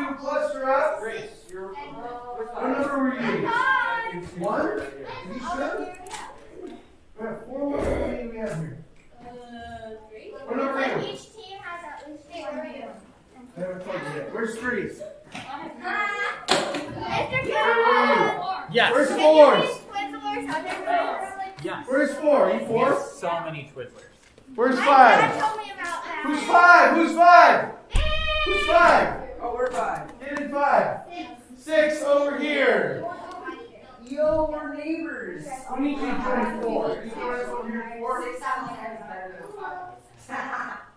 to cluster up. What number were you? 1? Are you sure? We have 4. What do we have here? 3. What number are you? Each team has at least 3. I haven't told you yet. Where's 3s? Yes. Where's 4s? Yes. Where's 4? You 4? Yes, so many Twizzlers. Where's 5? Who's 5? Who's 5? Who's 5? Oh, we're 5. Hidden 5. 6 over here. Yo, we're neighbors. We need you to join 4. You join us over here 4.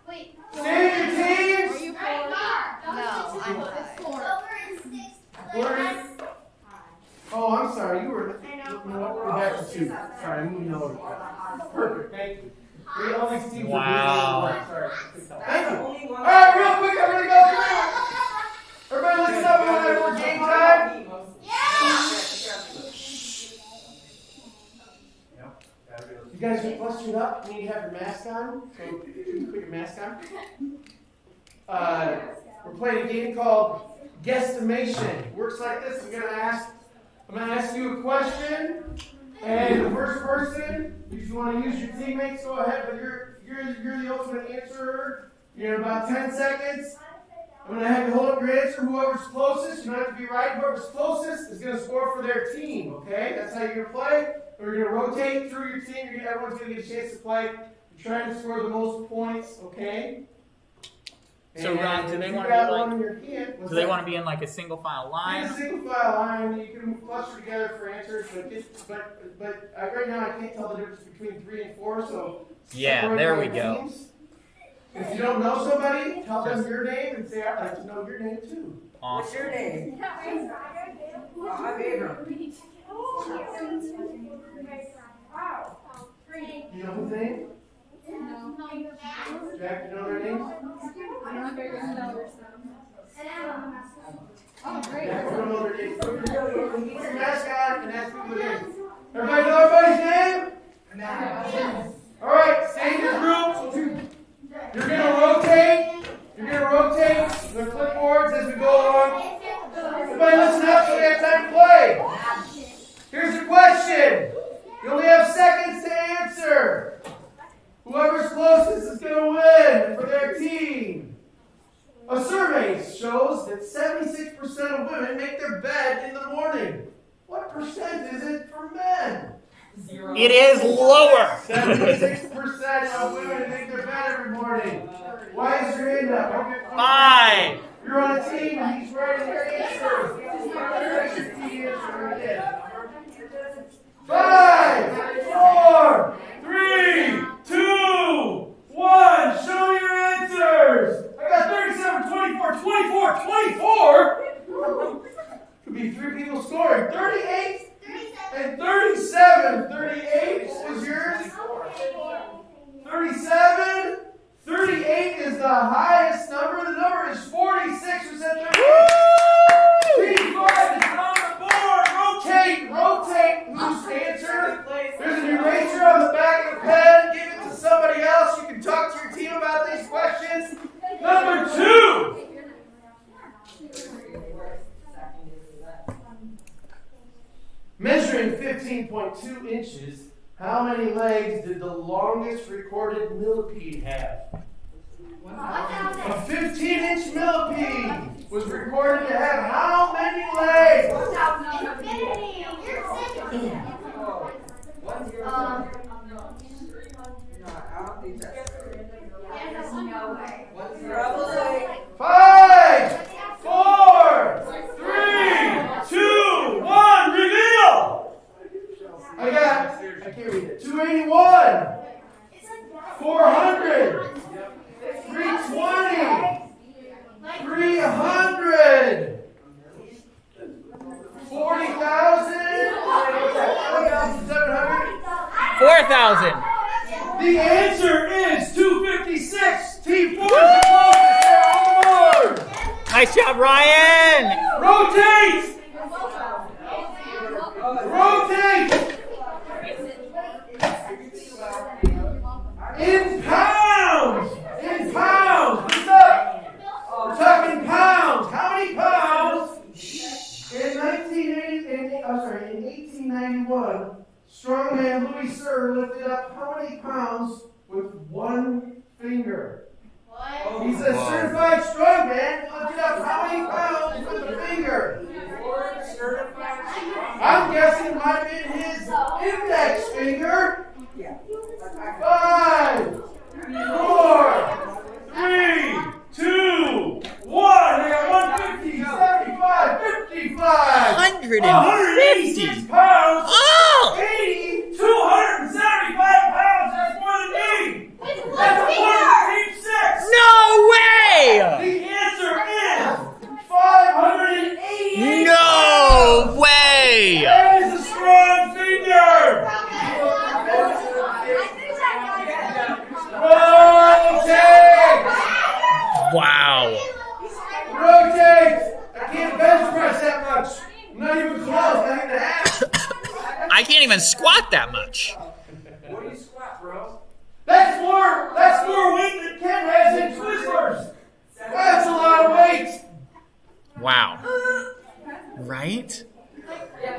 Wait. Stay in your teams. Are you 4? No, I'm 5. 4. Oh, I'm sorry. You were. You know what? We're back to 2. Sorry, I'm moving over. Perfect. Thank you. All these teams Wow. Sorry. Thank you. All right, real quick, I'm gonna go through. Everybody, listen up. We're ready for game time. You guys get clustered up. You need to have your mask on. So you can put your mask on. We're playing a game called Guesstimation. It works like this. I'm gonna ask you a question, and the first person, if you want to use your teammates, go ahead. But you're the ultimate answerer. You're in about 10 seconds. I'm gonna have you hold up your answer. Whoever's closest, you don't have to be right. Whoever's closest is gonna score for their team. Okay, that's how you're gonna play. We're gonna rotate through your team. Everyone's gonna get a chance to play. You're trying to score the most points. Okay. So Ron, do they want to to be in like a single file in line? a single file line? You can cluster together for answers, but right now I can't tell the difference between 3 and 4. So Yeah, separate there by we go. teams. If you don't know somebody, tell them your name and say, I'd like to know your name too. What's Awesome. your name? I'm Abram. You know whose name? Jack, you know their names? Oh, great. Jack, you don't know their names. Put your mask on and ask people their names. Everybody know everybody's name? All right, stay in your group. You're gonna rotate. The clipboards as we go along. Everybody listen up so we have time to play. Here's the question. You only have seconds to answer. Whoever's closest is going to win for their team. A survey shows that 76% of women make their bed in the morning. What percent is it for men? 0. It is lower. 76% of women make their bed every morning. Why is your hand up? 5. You're on a team and he's writing your answer. 5, 4, 3, 2, 1. Show me your answers. I got 37, 24. Could be 3 people scoring. 38 and 37. 38 was yours. 37. 38 is the highest number. The number is 46%. Team 5 is on the board. Rotate. Who's answer? There's an eraser on the back of the pen. Give it to somebody else. You can talk to your team about these questions. Number 2. Measuring 15.2 inches, how many legs did the longest recorded millipede have? A 15-inch millipede was recorded to have how many legs? Infinity. Five, 4, 3, 2, 1. Reveal. I can't read it. 281, 400, 320, 300, 40,000, 700. 4,000. The answer is 256. Team 4 is the closest. They're on the board. Nice job, Ryan. Rotate. In pounds. Listen up. We're talking pounds. How many pounds? finger. Yeah. 5, 4, 3, 2, 1. They got 150, 75, 55. 150. pounds. Oh! 80, 275 pounds. That's more than me. That's more than Team 6. No way! The answer is 580. No way! That is a strong finger. Rotate. Wow. Rotate. I can't bench press that much. I'm not even close. Not even half. I can't even squat that much. What do you squat, bro? That's more weight than Ken has in Twizzlers. That's a lot of weight. Wow. Right?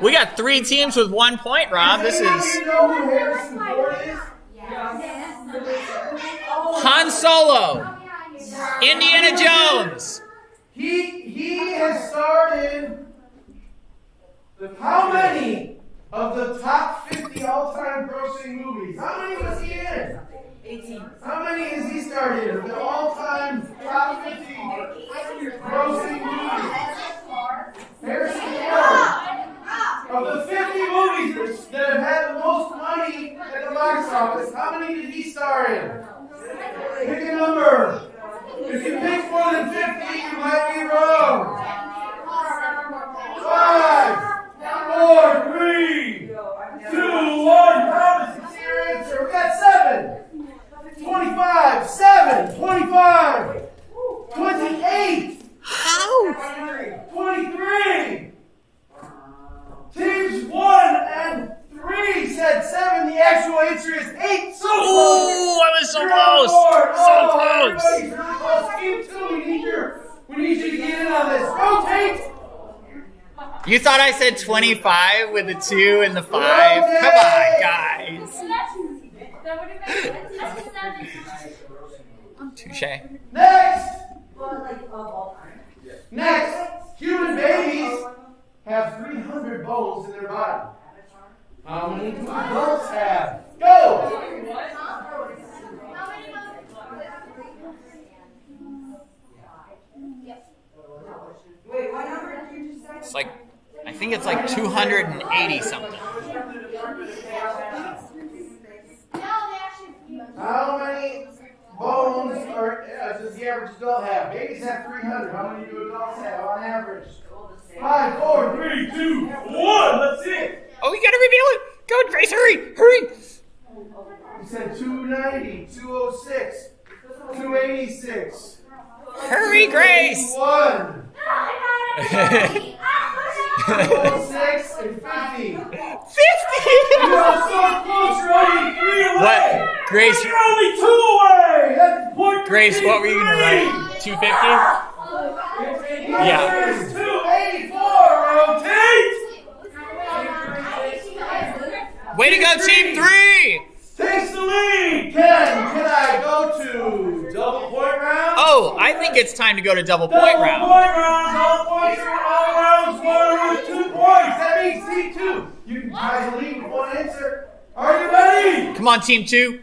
We got 3 teams with 1 point, Rob. This Do is you know who Harrison Ford is? Han Solo. Indiana Jones. He has starred in how many of the top 50 all-time grossing movies? How many was he in? 18. How many has he starred in of the all-time top 50 grossing movies? Harrison Ford. Of the 50 movies that have had the most money at the box office, how many did he star in? Pick a number. If you pick more than 50, you might be wrong. 5, 4, 3, 2, 1. Thomas, it's your answer. We got 7. 25, 7, 25, 28, How? 23. Teams 1 and 3 said 7. The actual answer is 8. So close. Oh, I was so You're on close. board. So Oh, close. everybody's really close. Team 2, we need you to get in on this. Rotate. You thought I said 25 with the 2 and the 5? Come on, guys. Touche. Next, human babies have 300 bones in their body. How many do adults have? Go! Wait, what number did you just say? It's like, I think it's like 280 something. How many bones does the average adult have? Babies have 300. How many do adults have on average? 5, 4, 3, 2, 1. Let's see it. Oh, you gotta reveal it. Go, Grace, hurry, hurry. You said 290, 206, 286, Hurry, Grace. 1, 206, and 50. 50. You are so close. You're only 3 away. What? Grace, You're only 2 away. That's point. Grace, what were you gonna write? 250? Yeah. Answer is 284. Rotate. Way to go, Team 3. Takes the lead. Ken, can I go to double point round? Oh, I think it's time to go to double Double point round. round. All points are all rounds. One with 2 points. That means Team 2. You can guys lead with 1 answer. Are you ready? Come on, Team 2.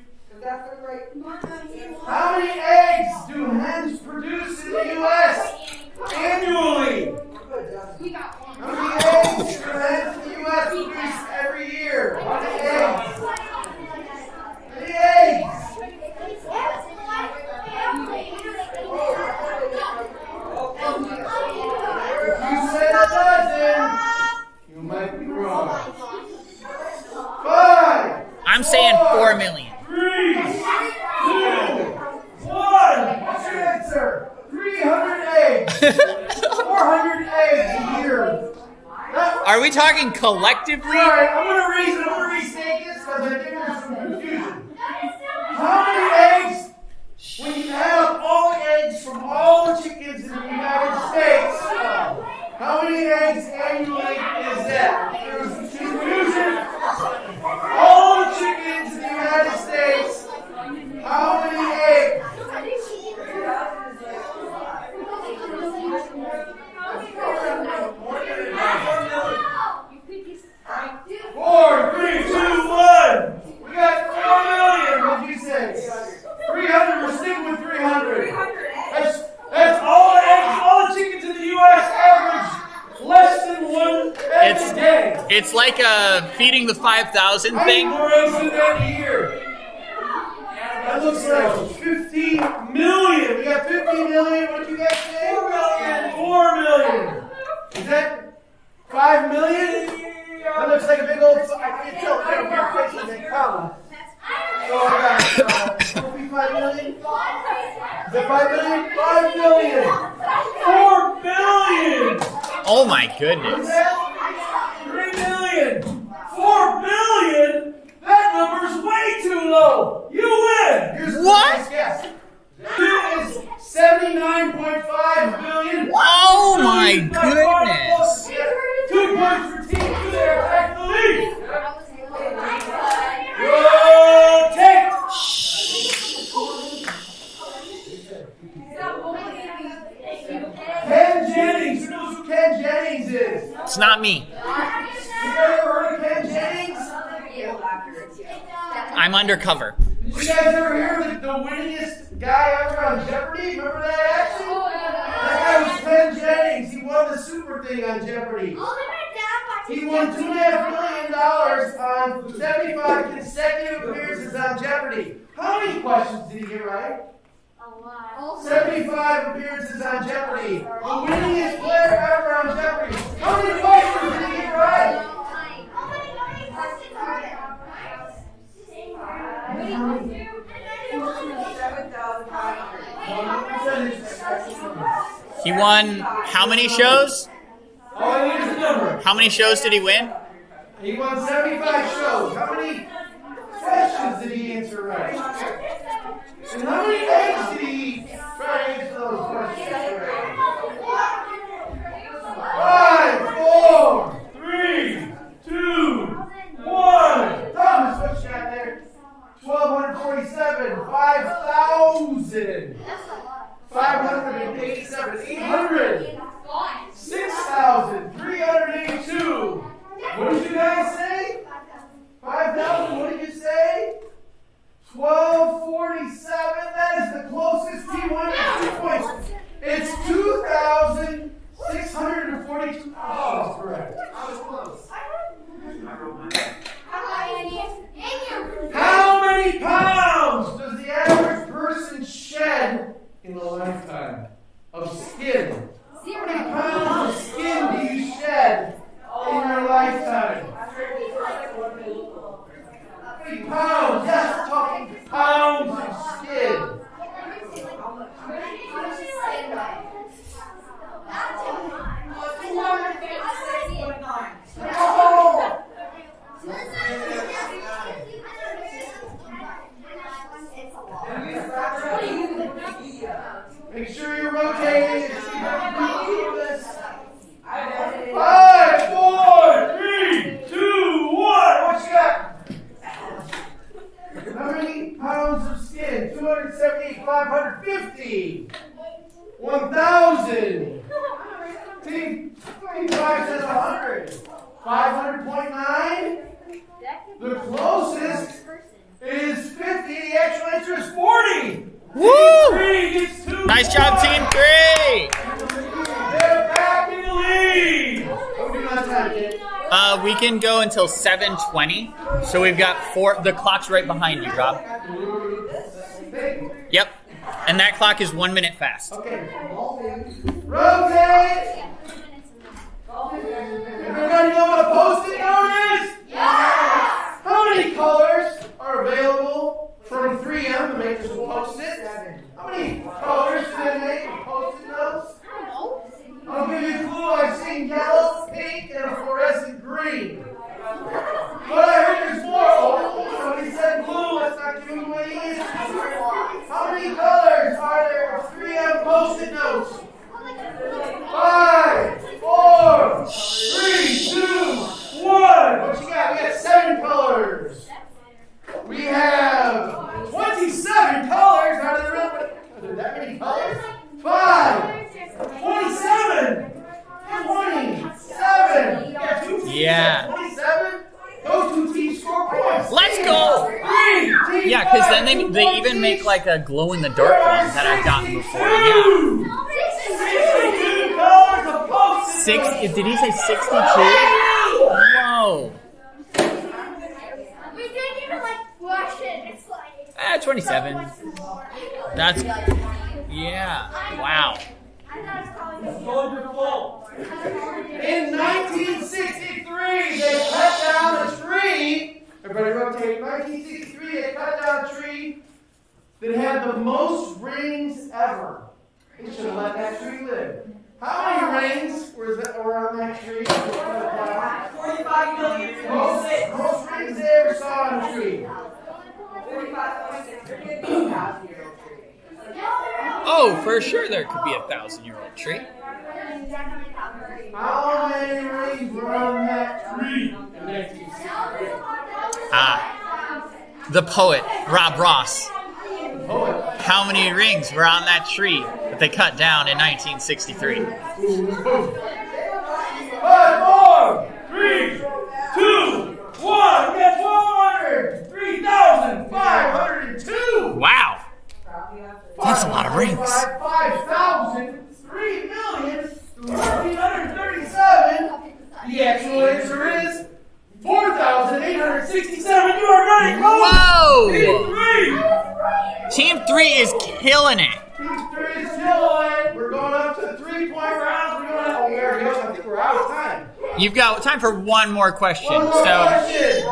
How many eggs do hens produce in the U.S. annually? How many eggs do hens in the U.S. produce every year? How many eggs? How many eggs? If you said a dozen, you might be wrong. 5. I'm saying 4 million. 3, 2, 1. What's your answer? 300 eggs. 400 eggs a year. Are we talking collectively? Alright, I'm gonna restate this because I think there's some confusion. How many eggs, when you add up all the eggs from all the chickens in the United States, how many eggs annually is that? There's confusion. All the chickens in the United States, how many eggs? 4, 3, 2, 1. It's like a feeding the 5,000 How many thing. more eggs in that year? That looks like 50 million. We got 50 million. What you guys say? 4 million. 4 million. Is that 5 million? That looks like a big old. I can't tell. I don't hear faces in comma. So I got 45 million. Is that 5 million? 5 million. 4 billion. Oh my What's goodness. that? 3 million. 4 billion? That number's way too low. You win. Here's the What? next guess. Two is 79.5 billion. Oh my By far the goodness. closest. 2 points for team 2 there. Back to the lead. Rotate. Ken Jennings. Who knows who Ken Jennings is? It's not me. You guys ever heard of Ken Jennings? I'm undercover. Did you guys ever hear of the winningest guy ever on Jeopardy? Remember that action? That guy was Ken Jennings. He won the super thing on Jeopardy. He won $2.5 million on 75 consecutive appearances on Jeopardy. How many questions did he get right? 75 appearances on Jeopardy. The winningest player ever on Jeopardy. How many questions did he get right? He won how many shows? All I need is a number. How many shows did he win? He won 75 shows. How many questions did he answer right? And how many eggs did he eat? Try to answer those questions right. 5, 4, 3, 2, 1. Thomas, what you got there? 1,247. 5,000. 587. 800. 6,382. What did you guys say? 5,000. What did you say? 1,247. That is the closest team won with 2 points. It's 2,642. Oh, correct. I was close. How many pounds does the average person shed in a lifetime of skin? How many pounds of skin do you shed in your lifetime? How many pounds? Yes, we're talking pounds of skin. Make sure you're rotating. 5, 4, 3, 2, 1. What you got? How many pounds of skin? 278, 550. 1,000. Team 5 says 100. 500.9. The closest is 50. The actual answer is 40. Woo! 3 gets 2. Nice job, Team 3! They're back in the lead. What do we do on time, kid? We can go until 7:20. So we've got 4. The clock's right behind you, Rob. Yep. And that clock is 1 minute fast. Okay. Rotate. Everybody know what a post-it note is? Yes. How many colors are available from 3M to make this a post-it? How many colors do they make with post-it notes? I'll give you a clue. I've seen yellow, pink, and a fluorescent green. But I heard there's more. Oh, somebody said blue. Let's not give him away easy. How many colors are there of 3M post-it notes? 5, 4, 3, 2, 1. What you got? We got 7 colors. We have 27 colors. Are there that many colors? 5, 27. 27. Yeah. 27. Those two teams score points. Let's go! 3. Team Yeah, because then 5, they even make like a glow-in-the-dark one that I've gotten before. Yeah. 62 colors of post-it notes. Did he say 62? Whoa. We didn't even like flush it. It's like 27. That's, yeah. Wow. I thought it was probably Hold your full. In 1963, they cut down a tree. Everybody rotate. 1963, they cut down a tree that had the most rings ever. They should have let that tree live. How many rings were on that tree? 45 million. Most rings they ever saw on a tree. 45.6. You're getting 1,000-year-old tree. Oh, for sure there could be a 1,000-year-old tree. How many rings were on that tree in 1963? The poet, Rob Ross. Poet. How many rings were on that tree that they cut down in 1963? 5, 4, 3, 2, 1. Get 400. 3,502. Wow. That's a lot of rings. 5,000. 3,137. The actual answer is 4,867. You are right. Whoa! Team 3. Team 3 is killing it. Team 3 is still on. We're going up to 3-point rounds. We're going up. Oh, we already go. I think we're out of time. You've got time for one more question. One more So, question.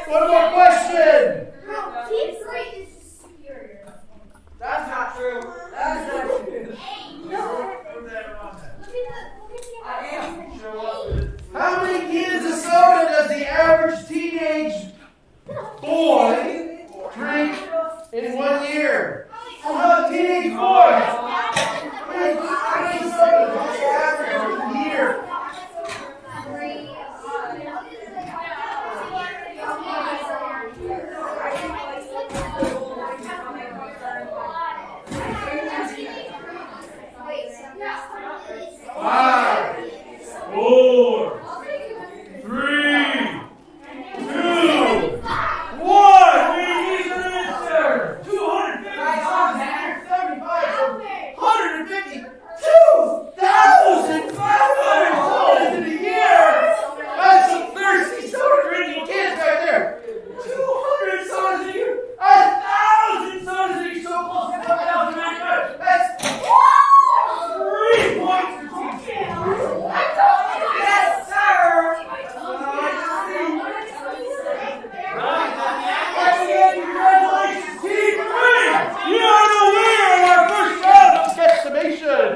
One more question. Team 3 is superior. That's not true. That's not true. I am. How many cans of soda does the average teenage boy drink in 1 year? Teenage boy. How many soda does the average year? Five, 4, 3, 2, 1. We need an answer. 152,500 in a year. That's some thirsty soda drinking kids right there. 200 sodas a year. 1,000 sodas a year. So close to 1,000 right there. That's 3 points for Team 2. Yes, sir. Congratulations, Team 3! You are the winner of our first round of estimation.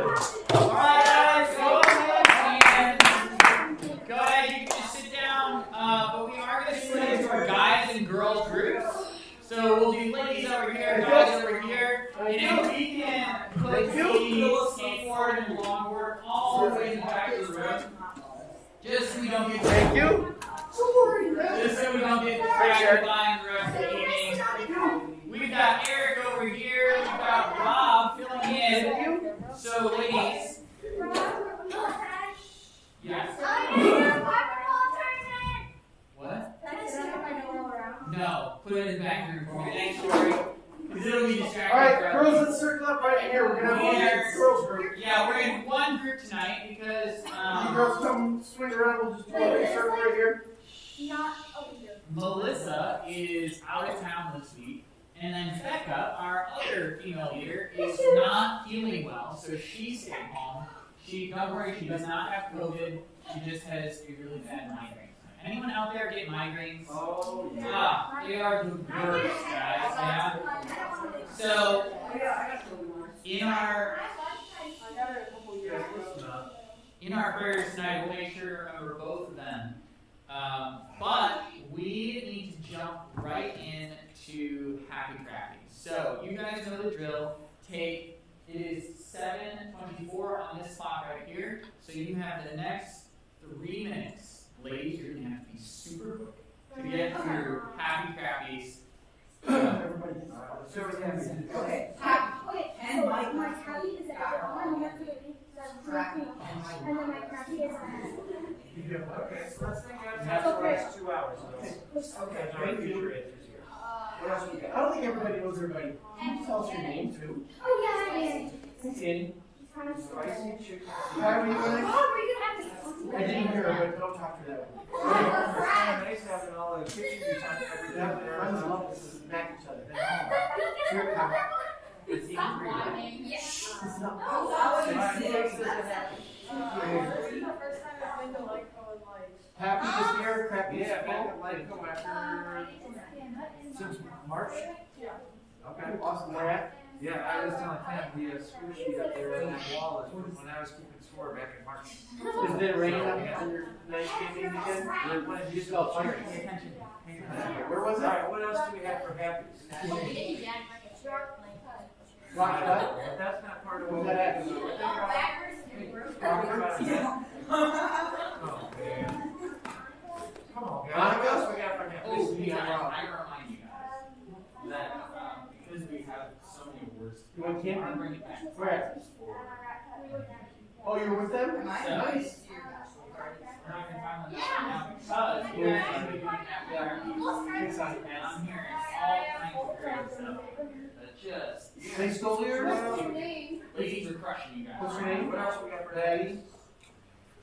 alright guys, go ahead. You can just sit down. But we are going to split into our guys and girls groups. So we'll do ladies over here, guys over here. And if we can put the skateboard and longboard all the way in the back of the room. Just so we don't get Thank you. Just so we don't get distracted by the rest of the evening. We've got Eric over here. We've got Rob filling in. So, ladies. Yes. What? No. Put it in the back room for me. Thanks, Tori. Because it'll be distracting. Alright, for girls, others. let's circle up right here. We're going to have one girls group. Yeah, we're in one group tonight because You girls come swing around. We'll just do a big circle right here. Not over here. Melissa is out of town this week. And then Becca, our other female leader, is not feeling well, so she's staying home. Don't worry, she does not have COVID. She just has a really bad migraine. Anyone out there get migraines? Oh, Ah, they are the worst, guys. Yeah. So, in our prayers tonight, we'll make sure to remember both of them. But we need to jump right into Happy Crafty. So, you guys know the drill. It is 7:24 on this clock right here. So you have the next 3 minutes. Ladies, you're going to have to be super quick to get through Happy Crafties. Okay. And my crappy is at and then my crappy is Okay, so let's think out That's for the next 2 hours. Okay, thank you. What else we got? I don't think everybody knows everybody. Can you tell us your name too? Oh yeah, yeah. Hey, Danny. Kind of How are you doing? Oh, were you gonna have this? I didn't hear her. but don't talk to that one. It's kind of nice having all the pictures you talk every Yeah, day. friends love to smack each other. It's Here, come. It's even Stop prettier. whining. Yes. It's not. Happy this year, crappy this Yeah, fall. back at Life after, since March. Okay. Awesome, where at? Yeah, I was telling Ken, the school sheet up there on that wall is when I was keeping score back in March. Is it raining on your nice gaming again? You just felt fire. Pay attention. Where was it? Alright, what else do we have for happies? Rock Cut? That's not part of Where's what that at? Oh, man. Come on, guys. Monica? What else we got for Oh, happies? hey guys, I remind you guys that because we have so many awards, You want I'm camping? bringing it back. Where at? Oh, you were with them? So, Nice. we're not gonna find them now because you guys are doing after Excited. and I'm hearing all kinds of great stuff that just They stole yours? ladies are crushing you guys. What's your name? What else we got for Daddy? happies?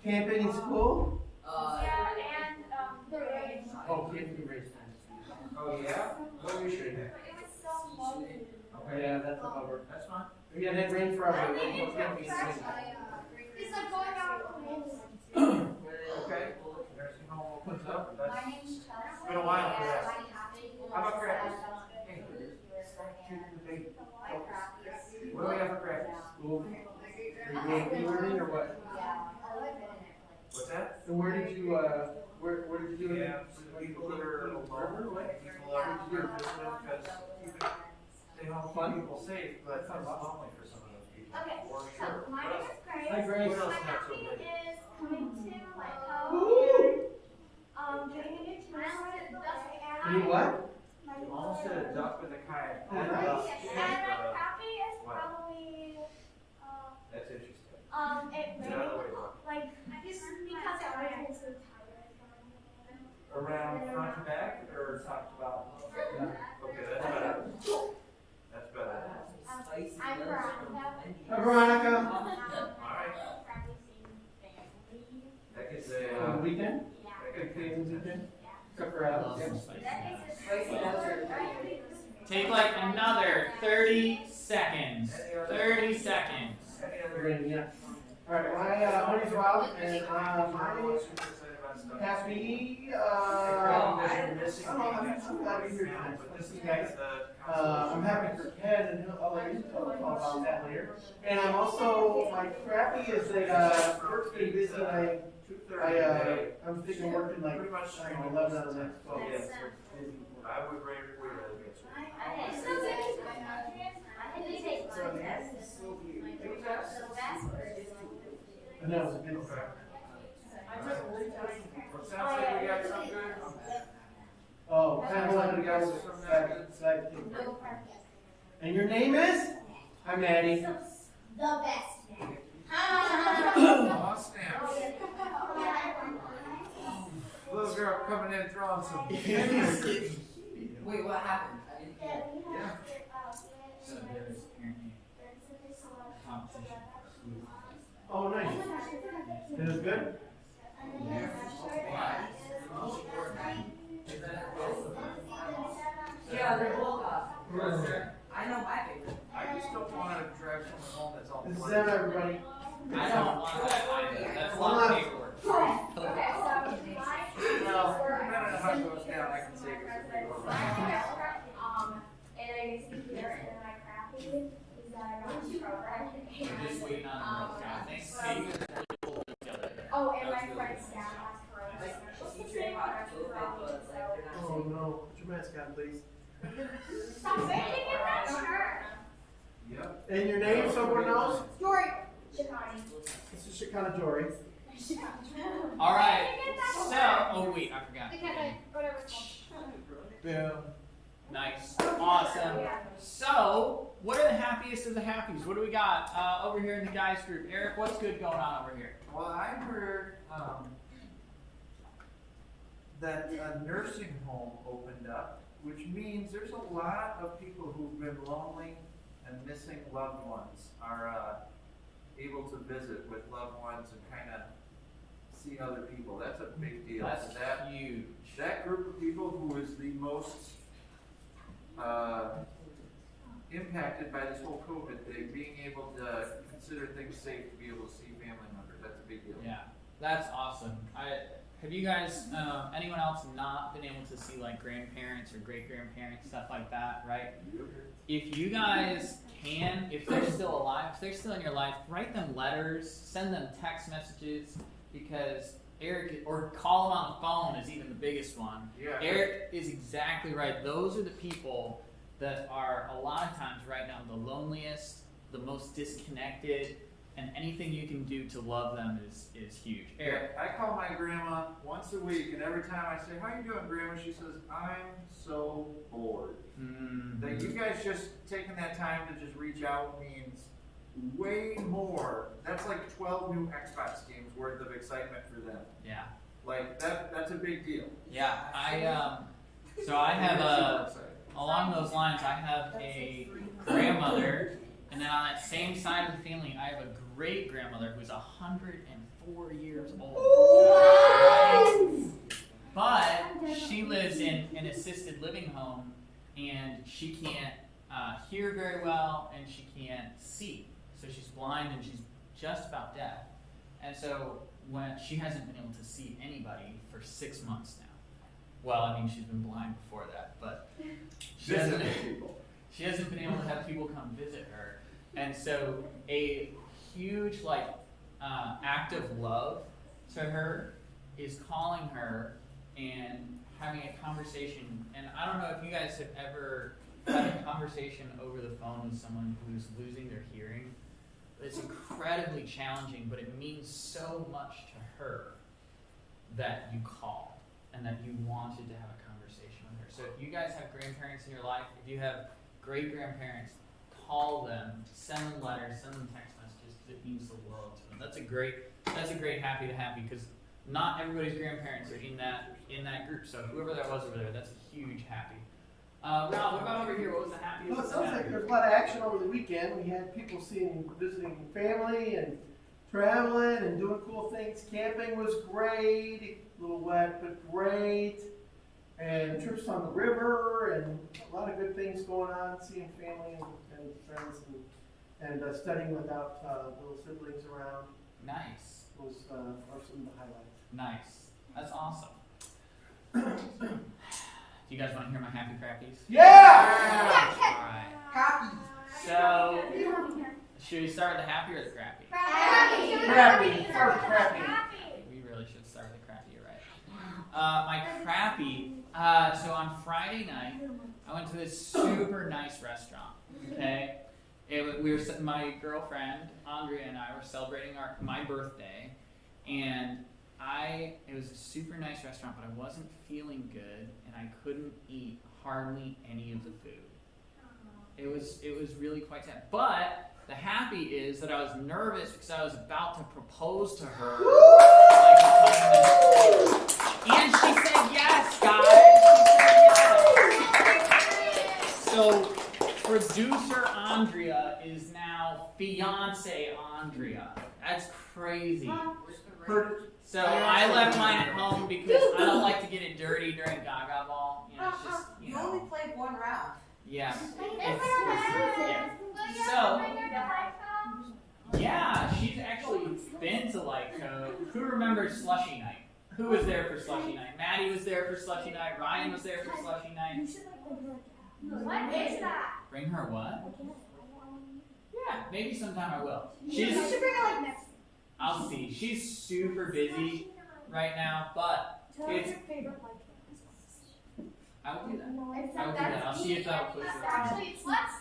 Camping in school? The rain. Oh, camping race. Oh, yeah? What are we shooting at? It was so lovely. Okay, yeah, that's a bummer. That's fine. Yeah, that rain forever. It's gonna be insane. It's like going out on the Okay. Nursing home opens up. My That's name's Chelsea. been a while for that. How about graphics? Hey, shoot the bait. My graphics. What do we have for graphics? School. Are you learning or what? Yeah, I've been in it What's that? And where did you, where did you do it? Yeah, people that are alone, people are visiting because stay home, keep people safe, but it's lonely for some of those people. Okay, For so sure. my What name else? is Grace. Hi, Grace. What else My not so happy good? is coming to like Woo! getting a new tennis set, You what? You almost hit a duck with a kayak. Oh, nice. And my happy is What? probably That's interesting. it Get out of the way, rained Buck. like just because it rained so tired. Around front to back, or talked about? Okay, that's better. That's better. I'm Veronica. Hi, Veronica. Alright, that gets a, Weekend? Yeah. that Good gets weekend? Except for Alex. Take like another 30 seconds. 30 seconds. any other. Rain, yeah. Alright, my name's Rob, and I'm my super excited about stuff. past me, I'm missing. I'm glad to be here tonight. But this is guys, I'm happy for Ken, and I'll let you talk about that later. And I'm also, my crappy is that, work's been busy, and I'm thinking of working like, Pretty much, I don't know, 11 out of the next 12. Yes. I would rate it way rather get you. Okay, so I had to take my test. And that was a good one. Okay. Well, sounds like we got some good. Oh, kind of wanted to go Sounds like we got some side. And your name is? Hi, Maddie. The best. Aw, snap. Little girl coming in throwing some. Wait, what happened? I didn't hear. So there's apparently competition. Oh, nice. It was good? Yeah, they're both I know my favorite. I just don't want to drive someone home that's all This is black. them, everybody. I don't want that either. That's a lot of paperwork. Well, depending on how it goes down, I can save it for you. And I get to hear in my crappy is that I run a program. We're just waiting on the guy. Thanks. Hey, you guys are really cool with each other. Oh, and my friend's dad has corona. Like, What's the teacher same hot, one? but like, they're not Oh, safe. no. Put your mask on, please. Stop waiting to get that shirt. Yep. And your name, someone knows? Jory. Shikani. This is Shekinah Jory. All right. So, oh wait, I forgot. Whatever it's called. Boom. Nice. Awesome. So, what are the happiest of the happies? What do we got over here in the guys group? Eric, what's good going on over here? Well, I heard that a nursing home opened up, which means there's a lot of people who've been lonely and missing loved ones are able to visit with loved ones and kind of see other people. That's a big deal. That's That huge. that group of people who is the most impacted by this whole COVID thing, being able to consider things safe to be able to see family members, that's a big deal. Yeah, that's awesome. Have you guys, anyone else not been able to see like grandparents or great grandparents, stuff like that, right? If you guys can, if they're still alive, if they're still in your life, write them letters, send them text messages, because Eric, or call them on the phone is even the biggest one. Yeah. Eric is exactly right. Those are the people that are a lot of times right now the loneliest, the most disconnected, and anything you can do to love them is huge. Eric. I call my grandma once a week, and every time I say, "How you doing, Grandma?" she says, "I'm so bored." That you guys just taking that time to just reach out means way more. That's like 12 new Xbox games worth of excitement for them. Yeah. Like that's a big deal. Yeah. So I have along those lines, I have a grandmother, and then on that same side of the family, I have a great grandmother who's 104 years old. But she lives in an assisted living home, and she can't hear very well, and she can't see. So she's blind, and she's just about deaf. And so when she hasn't been able to see anybody for 6 months now. Well, I mean, she's been blind before that, but she hasn't been able to have people come visit her. And so a huge act of love to her is calling her and having a conversation. And I don't know if you guys have ever had a conversation over the phone with someone who's losing their hearing. It's incredibly challenging, but it means so much to her that you called and that you wanted to have a conversation with her. So if you guys have grandparents in your life, if you have great grandparents, call them, send them letters, send them text messages, because it means the world to them. That's a great happy to happy, because not everybody's grandparents are in that group. So whoever that was over there, that's a huge happy. Rob, what about over here? What was the happiest? Well, it sounds like there's a lot of action over the weekend. We had people visiting family and traveling and doing cool things. Camping was great, a little wet, but great. And trips on the river and a lot of good things going on, seeing family and friends and studying without little siblings around. Nice. Are some of the highlights. Nice. That's awesome. Do you guys want to hear my happy crappies? Yeah! Alright. Happy. So, should we start with the happy or the crappy? Crappy. Crappy. We really should start with the crappy, you're right. My crappy, so on Friday night, I went to this super nice restaurant, okay? My girlfriend, Andrea, and I were celebrating my birthday, and it was a super nice restaurant, but I wasn't feeling good, and I couldn't eat hardly any of the food. It was really quite sad. But the happy is that I was nervous because I was about to propose to her. And she said yes, guys. She said yes. So producer Andrea is now fiance Andrea. That's crazy. So I left mine at home because I don't like to get it dirty during Gaga Ball. You know, it's just, You only played one round. Yeah. So, yeah, she's actually been to who remembers Slushy Night? Who was there for Slushy Night? Maddie was there for Slushy Night. Ryan was there for Slushy Night. What is that? Bring her what? Yeah, maybe sometime I will. You should bring it next. I'll see. She's super busy right now, but it's. Your favorite I will do that. I'll see if that'll push her. Actually, let's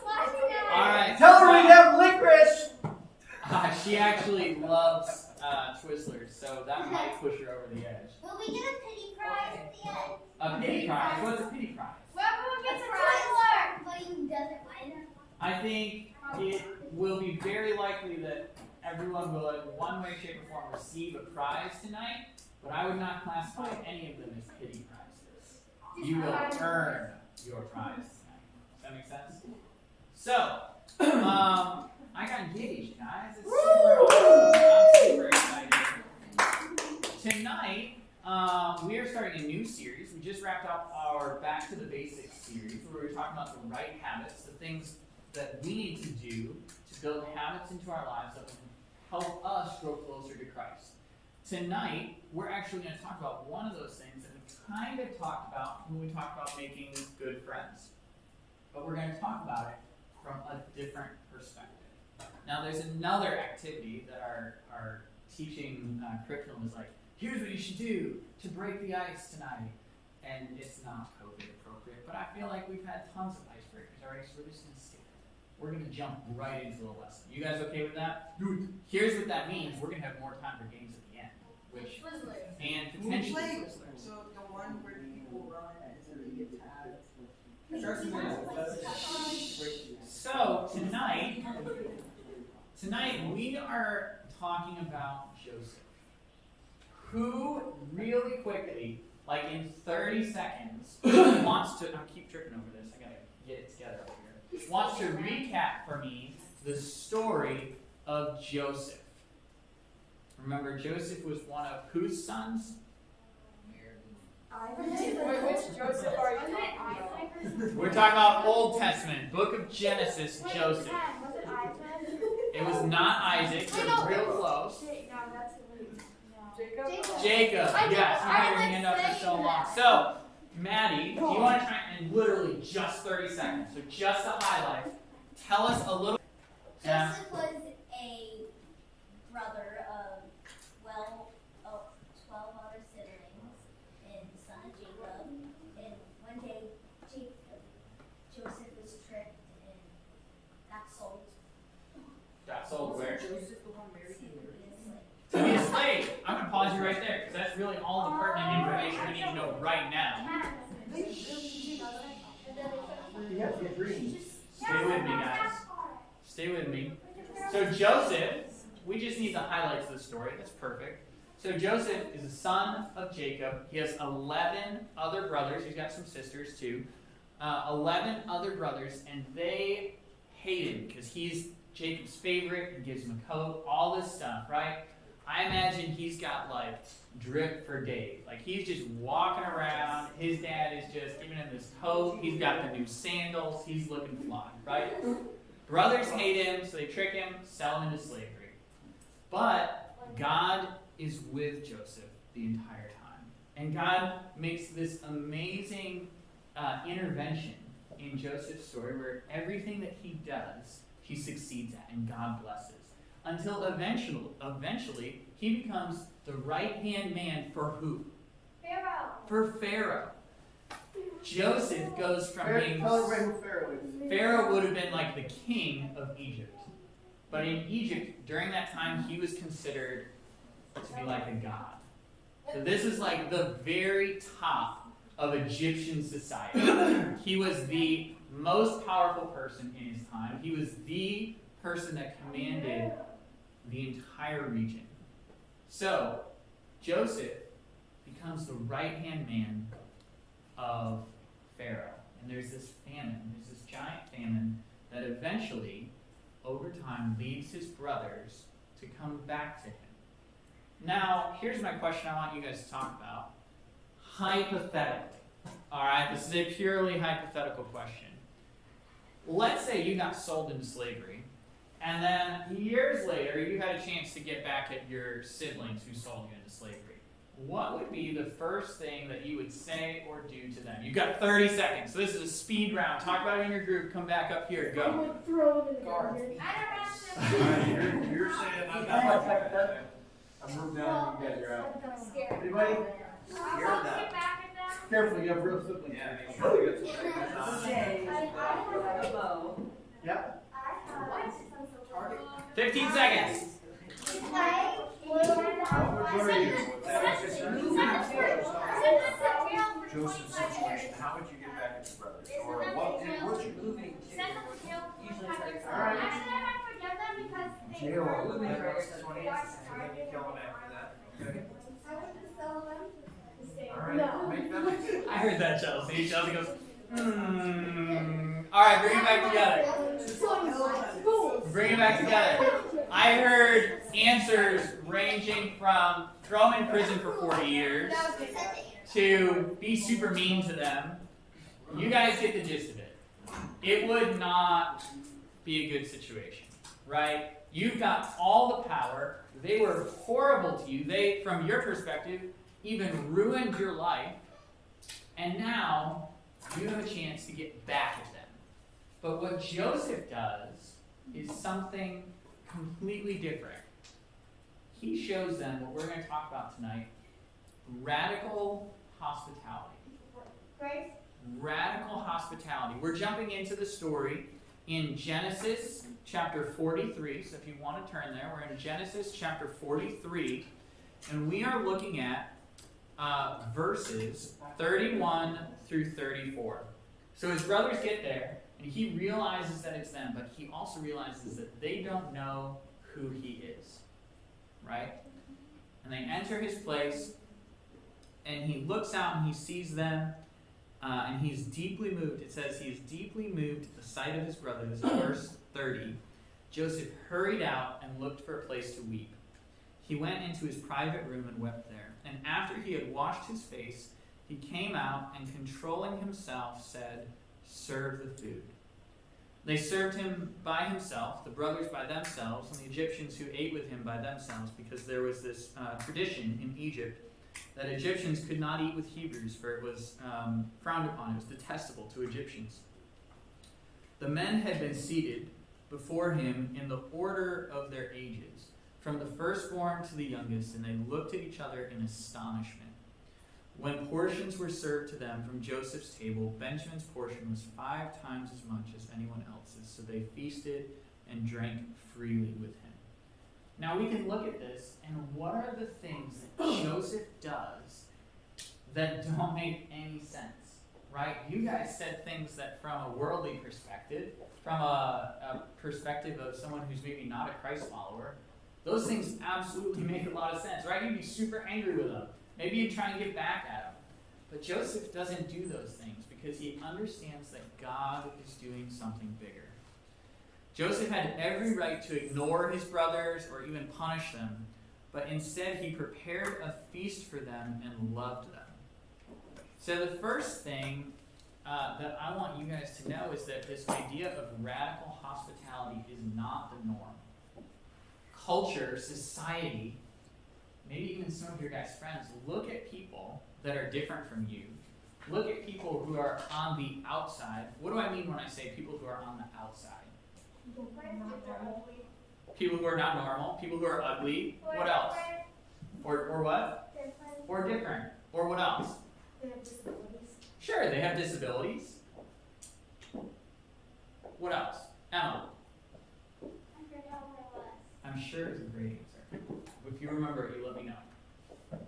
All right. Tell her we have licorice! She actually loves Twizzlers, so that might push her over the edge. Will we get a pity prize at the end? A pity prize? What's a pity prize? Whoever gets a Twizzler! But you doesn't win. I think it will be very likely that everyone will, in one way, shape, or form, receive a prize tonight, but I would not classify any of them as pity prizes. You will earn your prize tonight. Does that make sense? So, I got engaged, guys. It's super awesome. I'm super excited. tonight, we are starting a new series. We just wrapped up our Back to the Basics series, where we were talking about the right habits, the things that we need to do to build habits into our lives that will help us grow closer to Christ. Tonight, we're actually going to talk about one of those things that we kind of talked about when we talked about making good friends. But we're going to talk about it from a different perspective. Now, there's another activity that our teaching curriculum is like, here's what you should do to break the ice tonight. And it's not COVID appropriate, but I feel like we've had tons of icebreakers already, so we're just going to skip it. We're going to jump right into the lesson. You guys okay with that? Here's what that means. We're going to have more time for games at the end, which and potentially Twizzlers. So the one where people run until they get tired. So tonight we are talking about Joseph, who really quickly, like in 30 seconds, wants to. I keep tripping over this. I gotta get it together over here. Wants to recap for me the story of Joseph. Remember, Joseph was one of whose sons? Wait, which Joseph are you talking about? We're talking about Old Testament, Book of Genesis, Joseph. Was it Isaac? It was not Isaac, so real close. No, that's Jacob, Jacob. yes, you had your hand up for so long. So, Maddie, do you want to try in literally just 30 seconds, so just the highlights, tell us a little. Joseph was a brother of 12 other siblings and the son of Jacob. And one day, Joseph was tricked and got sold Got sold where? Joseph the one married to to be a slave. To be a slave. I'm going to pause you right there, because that's really all the pertinent information we need to know right now. You have to get dreams. Stay with me, guys. Stay with me. So Joseph, we just need the highlights of the story. That's perfect. So Joseph is a son of Jacob. He has 11 other brothers. He's got some sisters too. 11 other brothers, and they hate him because he's Jacob's favorite and gives him a coat, all this stuff, right? I imagine he's got like drip for days. Like he's just walking around. His dad is just giving him this coat. He's got the new sandals. He's looking fly, right? Brothers hate him, so they trick him, sell him into slavery. But God is with Joseph the entire time. And God makes this amazing intervention in Joseph's story where everything that he does, he succeeds at, and God blesses. Until eventually, he becomes the right-hand man for who? Pharaoh. For Pharaoh. Joseph goes from being... Tell everybody who Pharaoh is. Pharaoh would have been like the king of Egypt. But in Egypt, during that time, he was considered to be like a god. So this is like the very top of Egyptian society. He was the most powerful person in his time. He was the person that commanded the entire region. So, Joseph becomes the right-hand man of Pharaoh. And there's this giant famine that eventually, over time, leads his brothers to come back to him. Now, here's my question I want you guys to talk about. Hypothetically. Alright, this is a purely hypothetical question. Let's say you got sold into slavery, and then years later you had a chance to get back at your siblings who sold you into slavery. What would be the first thing that you would say or do to them? You've got 30 seconds, so this is a speed round. Talk about it in your group, come back up here, go. Throw it in the Guard. garbage. You're saying I'm not I moved down, you guys are out. Anybody? I'll get back at them. Careful, you have real siblings. Yeah, make sure you get some. Say, like a bow. Yeah. 15 seconds. Joseph's situation, how would you get back at your brothers? Or what would you? Moving. Usually takes Jail. Moving That's first. 20 seconds, and then you kill them after that. Okay. No. Alright, make them. I heard that, Chelsea. Chelsea goes, Alright, bring it back together. Bring it back together. I heard answers ranging from throw them in prison for 40 years, to be super mean to them. You guys get the gist of it. It would not be a good situation, right? You've got all the power. They were horrible to you. They, from your perspective, even ruined your life. And now you have a chance to get back at them. But what Joseph does is something completely different. He shows them what we're going to talk about tonight: radical hospitality. Grace? Radical hospitality. We're jumping into the story in Genesis chapter 43. So if you want to turn there, we're in Genesis chapter 43. And we are looking at verses 31 through 34. So his brothers get there, and he realizes that it's them, but he also realizes that they don't know who he is. Right? And they enter his place, and he looks out and he sees them, and he's deeply moved. It says he is deeply moved at the sight of his brothers. Verse 30. Joseph hurried out and looked for a place to weep. He went into his private room and wept there. And after he had washed his face, he came out and, controlling himself, said, "Serve the food." They served him by himself, the brothers by themselves, and the Egyptians who ate with him by themselves, because there was this tradition in Egypt that Egyptians could not eat with Hebrews, for it was frowned upon. It was detestable to Egyptians. The men had been seated before him in the order of their ages, from the firstborn to the youngest, and they looked at each other in astonishment. When portions were served to them from Joseph's table, Benjamin's portion was 5 times as much as anyone else's, so they feasted and drank freely with him. Now we can look at this, and what are the things that Joseph does that don't make any sense, right? You guys said things that from a worldly perspective, from a perspective of someone who's maybe not a Christ follower, those things absolutely make a lot of sense, right? You'd be super angry with them. Maybe you'd try and get back at them. But Joseph doesn't do those things because he understands that God is doing something bigger. Joseph had every right to ignore his brothers or even punish them, but instead he prepared a feast for them and loved them. So the first thing that I want you guys to know is that this idea of radical hospitality is not the norm. Culture, society, maybe even some of your guys' friends, look at people that are different from you. Look at people who are on the outside. What do I mean when I say people who are on the outside? People who are not normal, people who are ugly. What else? Or what? Or different. Or what else? They have disabilities. Sure, they have disabilities. What else? Emma. I forgot what it was. I'm sure it's a great answer. If you remember it, you let me know.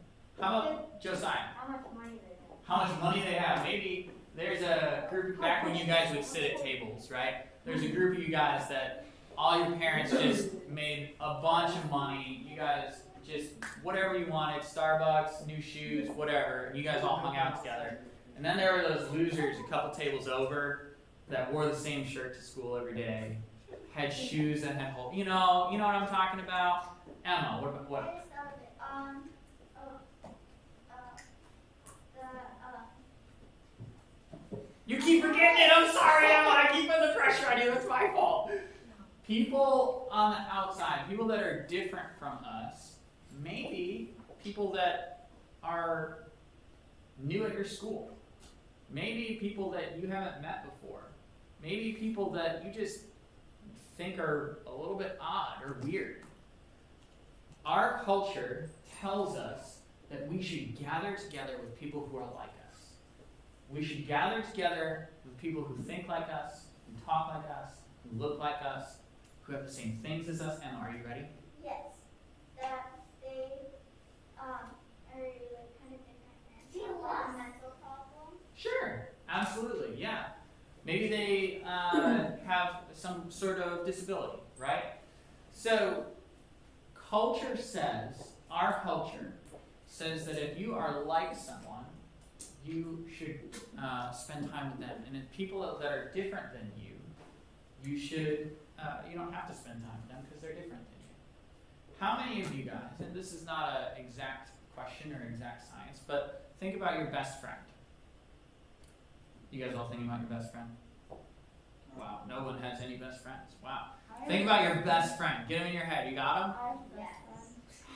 How about Josiah? How much money they have. How much money they have? Maybe there's a group back when you guys would sit at tables, right? There's a group of you guys that all your parents just made a bunch of money. You guys just whatever you wanted, Starbucks, new shoes, whatever. And you guys all hung out together. And then there were those losers a couple tables over that wore the same shirt to school every day, had shoes that had holes. You know what I'm talking about? Emma, what? I just thought of it. You keep forgetting it. I'm sorry, Emma. I keep putting the pressure on you. That's my fault. People on the outside, people that are different from us, maybe people that are new at your school, maybe people that you haven't met before, maybe people that you just think are a little bit odd or weird. Our culture tells us that we should gather together with people who are like us. We should gather together with people who think like us, who talk like us, who look like us, who have the same things as us. Emma, are you ready? Yes. That they are like kind of different and have a mental problem. Sure, absolutely, yeah. Maybe they have some sort of disability, right? So, our culture says that if you are like someone, you should spend time with them. And if people that are different than you, you don't have to spend time with them because they're different than you. How many of you guys, and this is not an exact question or exact science, but think about your best friend. You guys all thinking about your best friend? Wow, no one has any best friends. Wow. Think about your best friend. Get him in your head. You got him? Yes.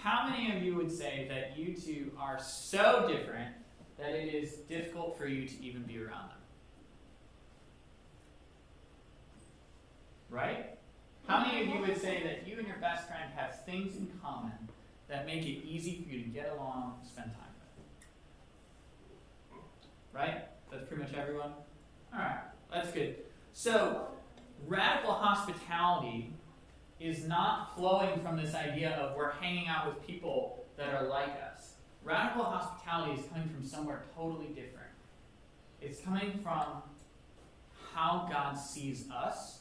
How many of you would say that you two are so different that it is difficult for you to even be around them? Right? How many of you would say that you and your best friend have things in common that make it easy for you to get along, spend time with? Right? That's pretty much everyone? Alright, that's good. So, radical hospitality is not flowing from this idea of we're hanging out with people that are like us. Radical hospitality is coming from somewhere totally different. It's coming from how God sees us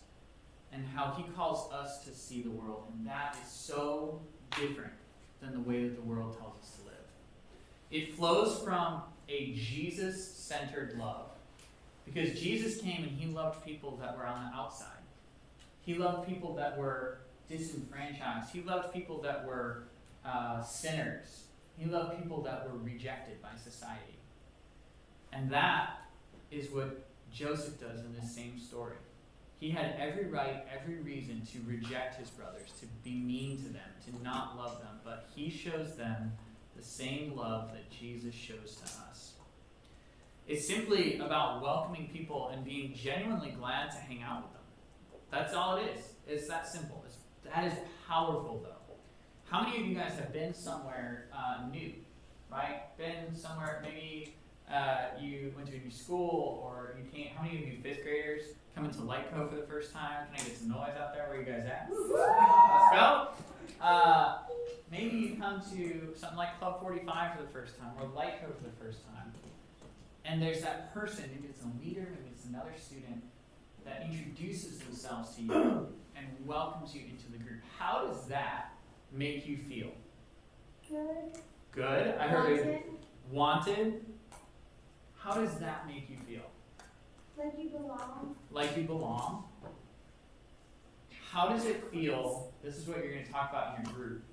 and how he calls us to see the world. And that is so different than the way that the world tells us to live. It flows from a Jesus-centered love. Because Jesus came and he loved people that were on the outside. He loved people that were disenfranchised. He loved people that were sinners. He loved people that were rejected by society. And that is what Joseph does in this same story. He had every right, every reason to reject his brothers, to be mean to them, to not love them. But he shows them the same love that Jesus shows to us. It's simply about welcoming people and being genuinely glad to hang out with them. That's all it is. It's that simple. That is powerful, though. How many of you guys have been somewhere new, right? Been somewhere, maybe you went to a new school, or you came, how many of you fifth graders coming to Lightco for the first time? Can I get some noise out there? Where are you guys at? Let's go. Maybe you come to something like Club 45 for the first time, or Lightco for the first time. And there's that person, maybe it's a leader, maybe it's another student, that introduces themselves to you and welcomes you into the group. How does that make you feel? Good. Good. I heard it. Wanted. How does that make you feel? Like you belong. Like you belong. How does it feel? This is what you're going to talk about in your group.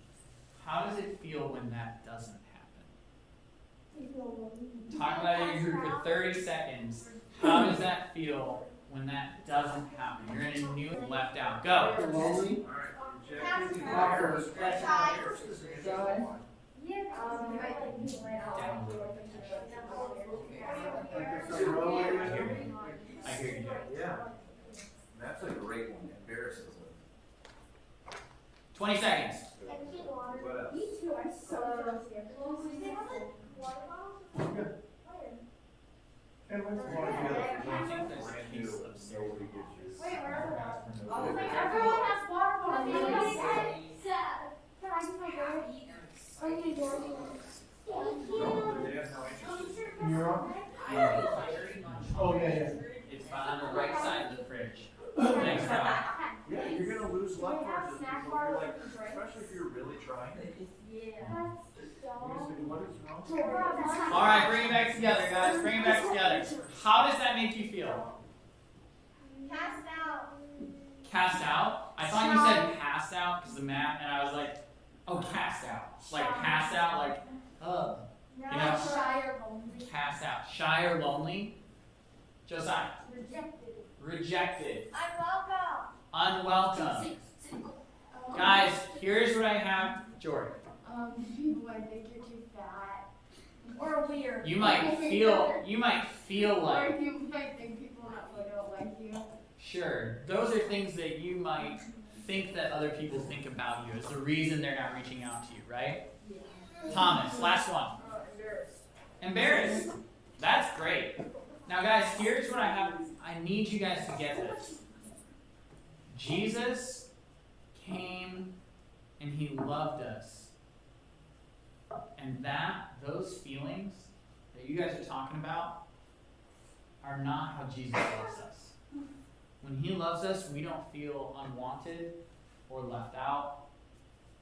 How does it feel when that doesn't happen? You feel lonely. Talk about it in your group for 30 seconds. How does that feel when that doesn't happen? You're in a new left out. Go. Lonely. I hear you. Yeah. That's a great one. Embarrasses them. 20 seconds. What else? Me too. I'm so thirsty. Water bottles? And what's I think there's a piece of cereal. Wait, where are the bottles? Everyone has water bottles. Can I use my water? Oh, you need water bottles. No, they have no interest. You're on? Oh, yeah. It's on the right side of the fridge. Thanks, Rob. Yeah, you're gonna lose We have leftovers. snack You're bars like, and drinks. especially if you're really trying. What is wrong? All right, bring it back together, guys. Bring it back together. How does that make you feel? Passed out. Cast out? I thought you said passed out because the math, and I was like, oh, cast out. Like passed out, like, oh. You know, Shy or lonely. cast out. Shy or lonely? Josiah. Rejected. Rejected. Unwelcome. Unwelcome. Guys, here's what I have. Jordan. People might think you're too fat. Or weird. You might feel Or like, you might think people don't like you. sure, those are things that you might think that other people think about you. It's the reason they're not reaching out to you, right? Thomas, last one. Embarrassed. That's great. Now, guys, here's what I have. I need you guys to get this. Jesus came and he loved us. And those feelings that you guys are talking about are not how Jesus loves us. When he loves us, we don't feel unwanted or left out.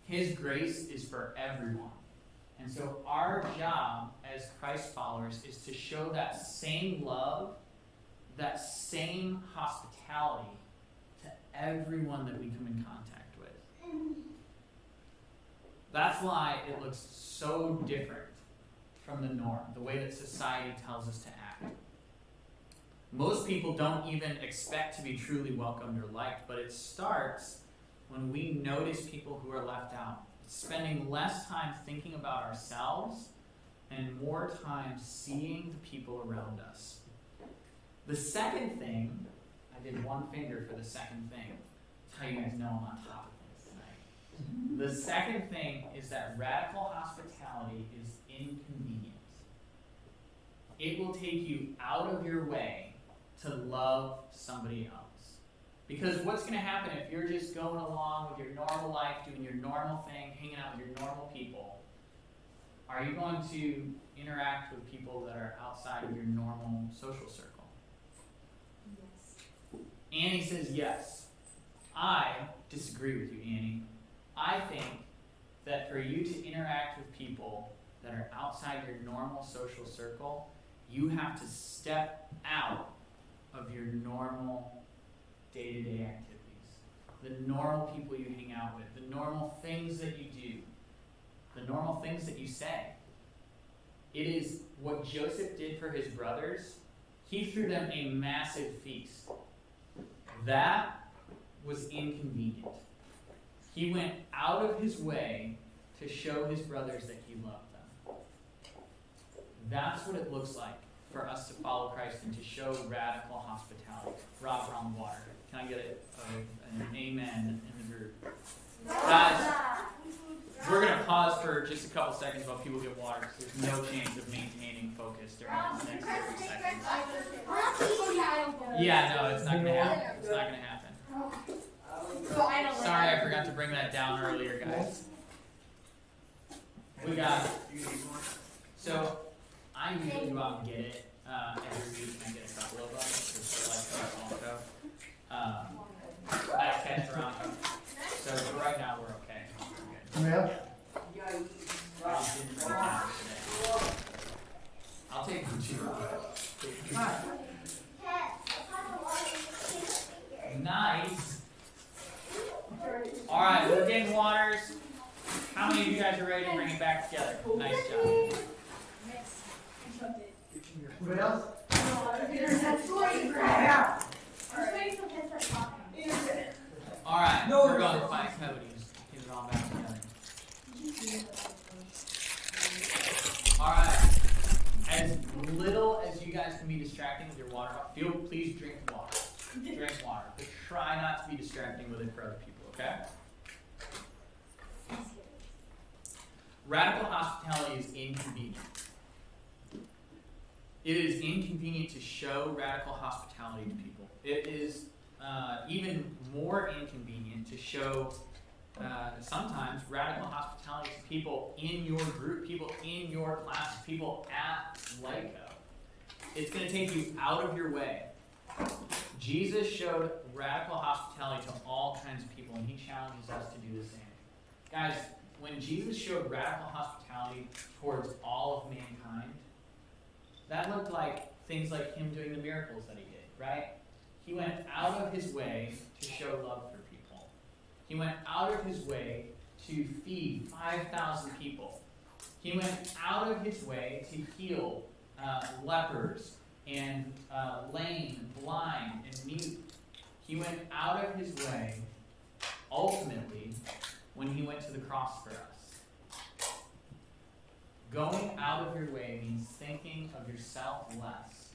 His grace is for everyone. And so our job as Christ followers is to show that same love, that same hospitality to everyone that we come in contact with. That's why it looks so different from the norm, the way that society tells us to act. Most people don't even expect to be truly welcomed or liked, but it starts when we notice people who are left out. Spending less time thinking about ourselves and more time seeing the people around us. The second thing, I did one finger for the second thing. That's how you guys know I'm on top of things tonight. The second thing is that radical hospitality is inconvenient. It will take you out of your way to love somebody else. Because what's going to happen if you're just going along with your normal life, doing your normal thing, hanging out with your normal people? Are you going to interact with people that are outside of your normal social circle? Yes. Annie says yes. I disagree with you, Annie. I think that for you to interact with people that are outside your normal social circle, you have to step out of your normal day-to-day activities. The normal people you hang out with, the normal things that you do, the normal things that you say. It is what Joseph did for his brothers. He threw them a massive feast. That was inconvenient. He went out of his way to show his brothers that he loved them. That's what it looks like for us to follow Christ and to show radical hospitality. Rob, around water. Can I get an amen in the group? Guys, we're going to pause for just a couple seconds while people get water because there's no chance of maintaining focus during the next 30 seconds. Yeah, no, it's not going to happen. It's not going to happen. Sorry, I forgot to bring that down earlier, guys. We got it. So, I usually go out and get it every week, and I get a couple of them. Nice catch, Veronica. So for right now, we're okay. We're good. Yeah. I didn't bring it down today. I'll take the two. Nice. All right, we're getting waters. How many of you guys are ready to bring it back together? Nice job. Anybody else? All right, we're going to find Cody. Get it all back together. All right. As little as you guys can be distracting with your water, please drink water. Drink water. But try not to be distracting with it for other people, okay? Radical hospitality is inconvenient. It is inconvenient to show radical hospitality to people. It is even more inconvenient to show sometimes radical hospitality to people in your group, people in your class, people at LICO. It's going to take you out of your way. Jesus showed radical hospitality to all kinds of people, and he challenges us to do the same. Guys, when Jesus showed radical hospitality towards all of mankind, that looked like things like him doing the miracles that he did, right? He went out of his way to show love for people. He went out of his way to feed 5,000 people. He went out of his way to heal lepers and lame, blind, and mute. He went out of his way, ultimately, when he went to the cross for us. Going out of your way means thinking of yourself less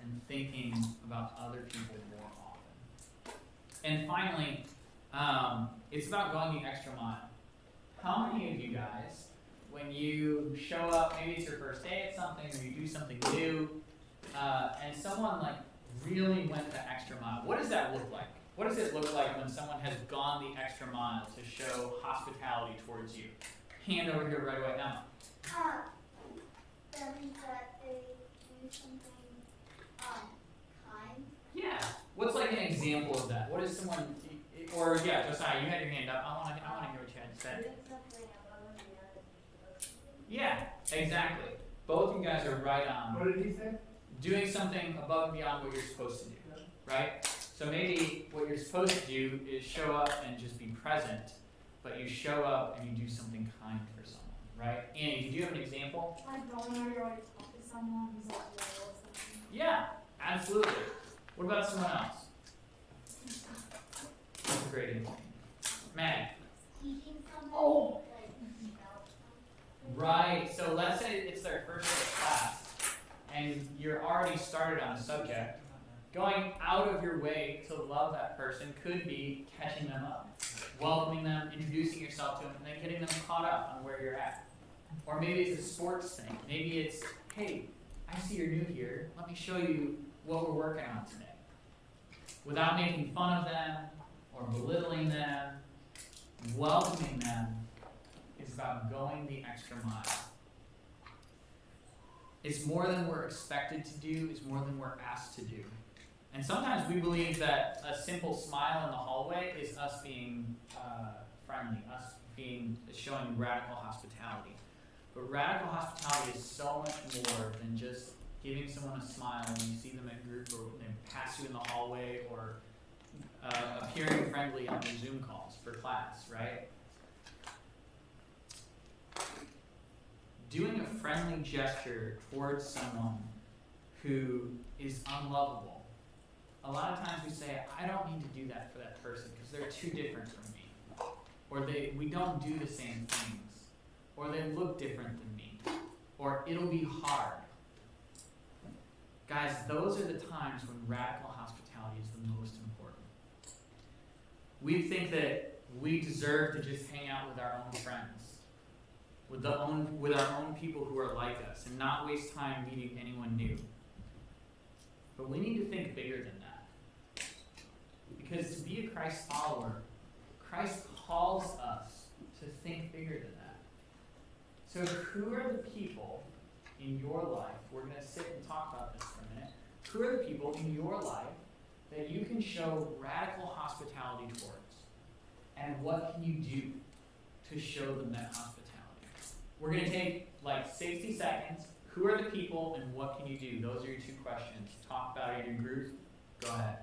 and thinking about other people more often. And finally, it's about going the extra mile. How many of you guys, when you show up, maybe it's your first day at something or you do something new, and someone like really went the extra mile, what does that look like? What does it look like when someone has gone the extra mile to show hospitality towards you? Hand over here right away, Emma. That means that they do something kind. Yeah. What's like an example of that? What is someone, or yeah, Josiah, you had your hand up. I want to hear what you had to say. Doing something above and beyond what you're supposed to do. Yeah, exactly. Both of you guys are right on. What did he say? Doing something above and beyond what you're supposed to do, right? So maybe what you're supposed to do is show up and just be present, but you show up and you do something kind for someone. right? Annie, did you have an example? Like going where you already talked to someone who's like loyal or something. Yeah, absolutely. What about someone else? That's a great example. Maddie. Teaching somebody, Oh. like, Right, so let's say it's their first day of class, and you're already started on a subject. Going out of your way to love that person could be catching them up, welcoming them, introducing yourself to them, and then getting them caught up on where you're at. Or maybe it's a sports thing. Maybe it's, hey, I see you're new here. Let me show you what we're working on today. Without making fun of them or belittling them, welcoming them is about going the extra mile. It's more than we're expected to do, it's more than we're asked to do. And sometimes we believe that a simple smile in the hallway is us being friendly, us being showing radical hospitality. But radical hospitality is so much more than just giving someone a smile when you see them in group or when they pass you in the hallway or appearing friendly on your Zoom calls for class, right? Doing a friendly gesture towards someone who is unlovable. A lot of times we say, I don't need to do that for that person because they're too different from me. Or we don't do the same things. Or they look different than me. Or it'll be hard. Guys, those are the times when radical hospitality is the most important. We think that we deserve to just hang out with our own friends, with our own people who are like us, and not waste time meeting anyone new. But we need to think bigger than that. Because to be a Christ follower, Christ calls us to think bigger than that. So who are the people in your life, we're going to sit and talk about this for a minute, who are the people in your life that you can show radical hospitality towards? And what can you do to show them that hospitality? We're going to take like 60 seconds. Who are the people and what can you do? Those are your two questions. Talk about it in your group. Go ahead.